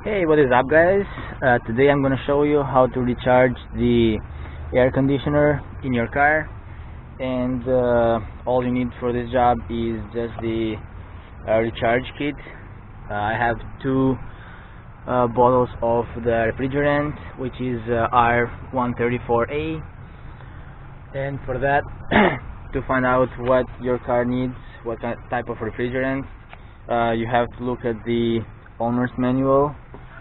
Hey, what is up, guys? Today I'm gonna show you how to recharge the air conditioner in your car, and all you need for this job is just the recharge kit. I have two bottles of the refrigerant, which is R134A, and for that to find out what your car needs, what type of refrigerant, you have to look at the owner's manual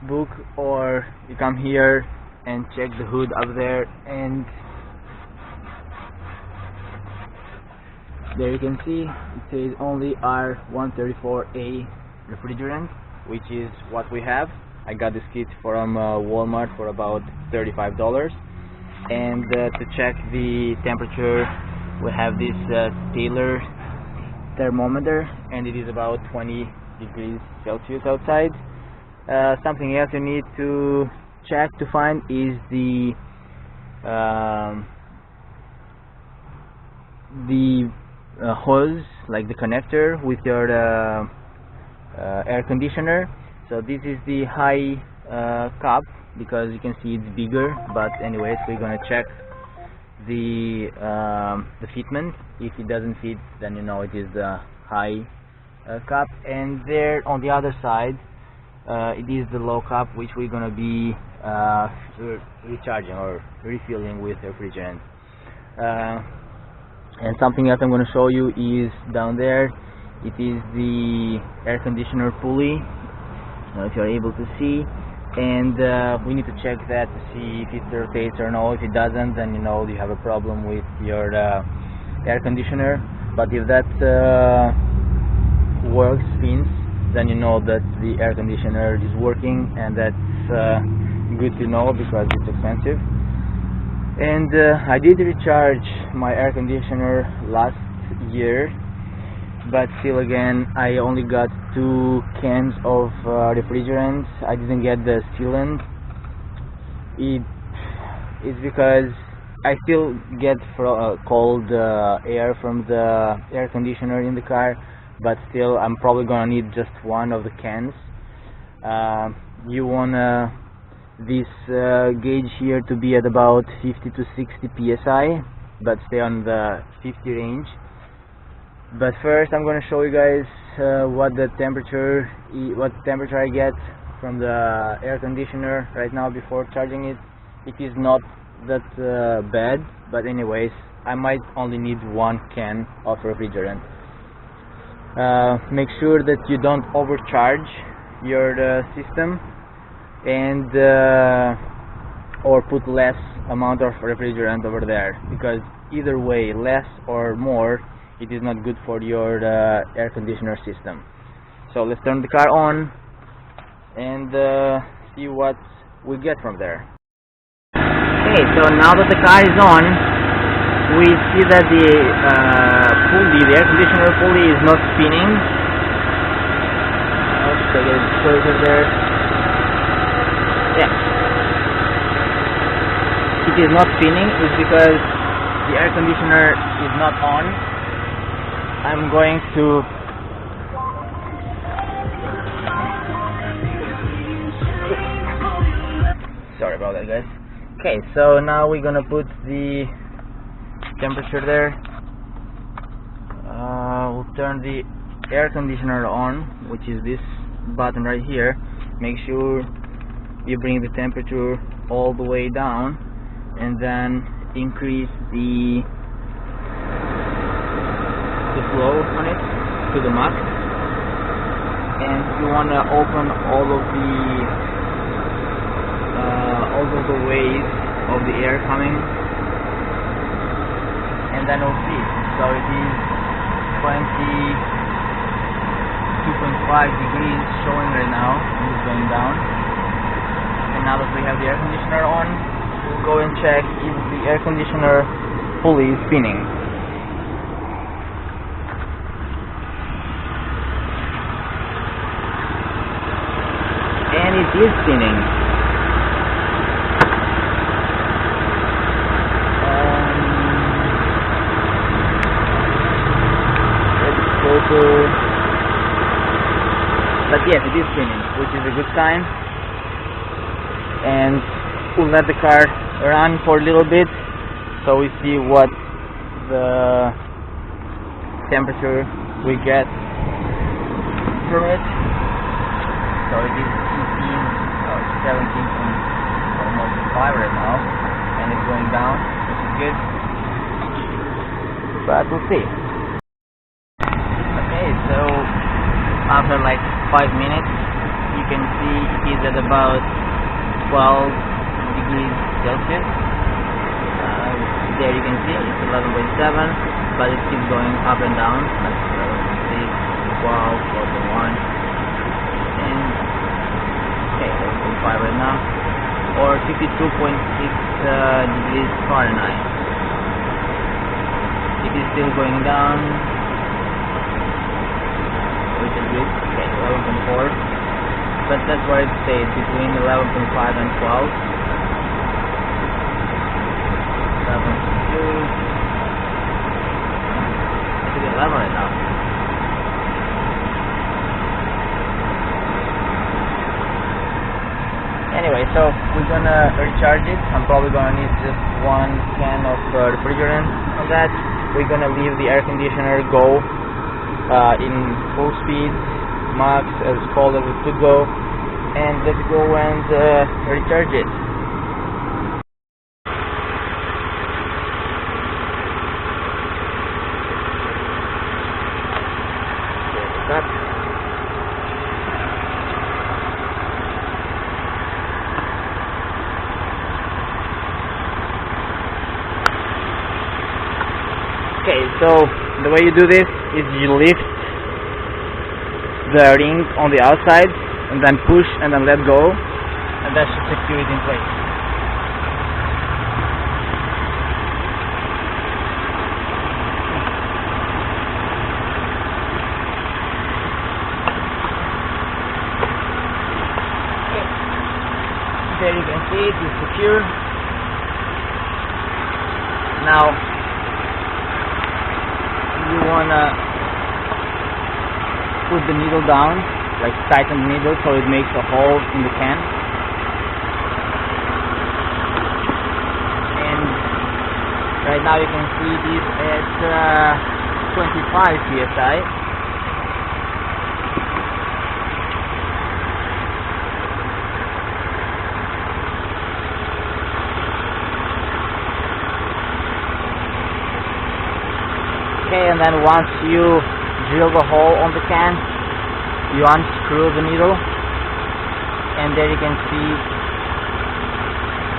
book, or you come here and check the hood up there, and there you can see it says only R134A refrigerant, which is what we have. I got this kit from Walmart for about $35, and to check the temperature we have this Taylor thermometer, and it is about 20 degrees Celsius outside. Something else you need to check to find is the hose, like the connector with your air conditioner. So this is the high cup, because you can see it's bigger, but anyways, we're gonna check the fitment. If it doesn't fit, then you know it is the high cup, and there on the other side it is the low cup, which we're gonna be recharging or refilling with refrigerant. And something else I'm gonna show you is down there. It is the air conditioner pulley, if you're able to see, and we need to check that to see if it rotates or no. If it doesn't, then you know you have a problem with your air conditioner. But if that works, spins, then you know that the air conditioner is working, and that's good to know because it's expensive. And I did recharge my air conditioner last year, but still again I only got 2 cans of refrigerant. I didn't get the sealant. It's because I still get cold air from the air conditioner in the car, but still I'm probably gonna need just one of the cans. You want this gauge here to be at about 50 to 60 psi, but stay on the 50 range. But first I'm gonna show you guys what temperature I get from the air conditioner right now before charging it. It is not that bad, but anyways, I might only need 1 can of refrigerant. Make sure that you don't overcharge your system, and or put less amount of refrigerant over there, because either way, less or more, it is not good for your air conditioner system. So let's turn the car on and see what we get from there. Okay, so now that the car is on, we see that the air conditioner pulley is not spinning. Let's get it closer there. Yeah, it is not spinning. It's because the air conditioner is not on. I'm going to sorry about that, guys. Okay, so now we're gonna put the temperature there. We'll turn the air conditioner on, which is this button right here. Make sure you bring the temperature all the way down, and then increase the flow on it to the max. And you want to open all of the ways of the air coming, and then we'll see. So it is 22.5 degrees showing right now, and it's going down. And now that we have the air conditioner on, we'll go and check if the air conditioner pulley is spinning. And it is spinning. But yes, it is spinning, which is a good sign. and we'll let the car run for a little bit so we see what the temperature we get from it. So it is 17.5 right now, and it's going down, which is good, but we'll see. Okay, so after like 5 minutes you can see it is at about 12 degrees Celsius. There you can see it's 11.7, but it keeps going up and down, like 11.6, 12, 12.1, and okay, 11.5 right now, or 52.6 degrees Fahrenheit. It is still going down, which is good. Okay, 11.4, but that's where it stays, between 11.5 and 12. 11.2. It's a good level right now. Anyway, so we're gonna recharge it. I'm probably gonna need just one can of refrigerant on that. We're gonna leave the air conditioner go in full speed, max, as cold as it could go, and let's go and recharge it. Okay, so the way you do this is you lift the ring on the outside and then push and then let go, and that should secure it in place. Okay. There you can see it is secure. Now you wanna put the needle down, like tighten the needle so it makes a hole in the can. And right now you can see this at 25 psi. Okay, and then once you drill the hole on the can, you unscrew the needle, and there you can see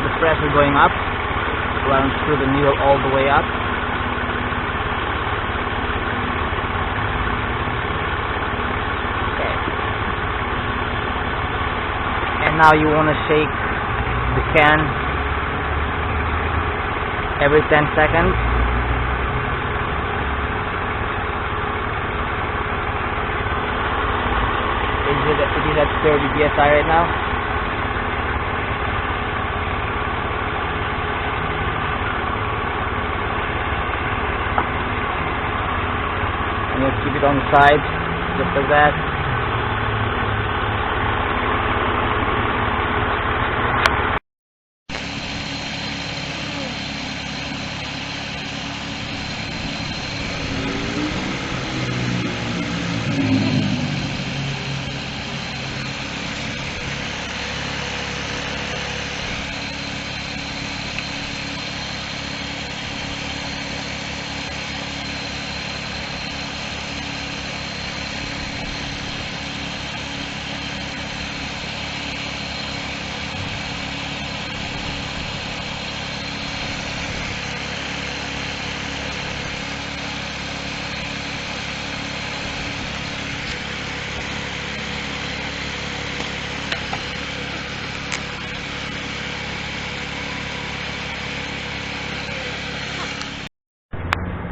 the pressure going up. So I unscrew the needle all the way up. Okay. And now you want to shake the can every 10 seconds. It is at 30 psi right now. And let's keep it on the side, just like that.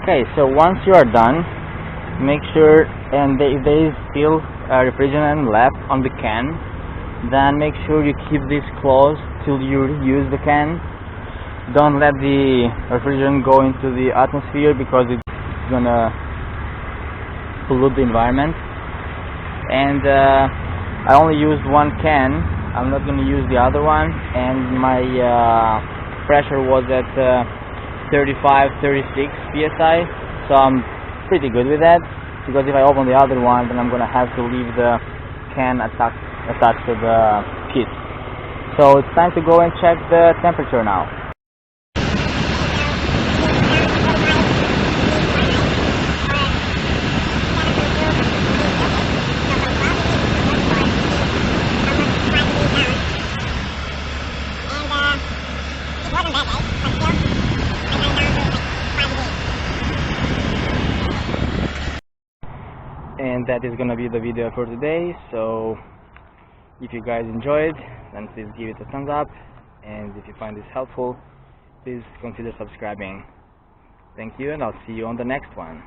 Okay, so once you are done, make sure, and if there is still refrigerant left on the can, then make sure you keep this closed till you use the can. Don't let the refrigerant go into the atmosphere because it's gonna pollute the environment. And I only used one can I'm not going to use the other one, and my pressure was at 35-36 psi, so I'm pretty good with that, because if I open the other one, then I'm going to have to leave the can attached to the kit. So it's time to go and check the temperature now. And that is gonna be the video for today. So if you guys enjoyed, then please give it a thumbs up, and if you find this helpful, please consider subscribing. Thank you, and I'll see you on the next one.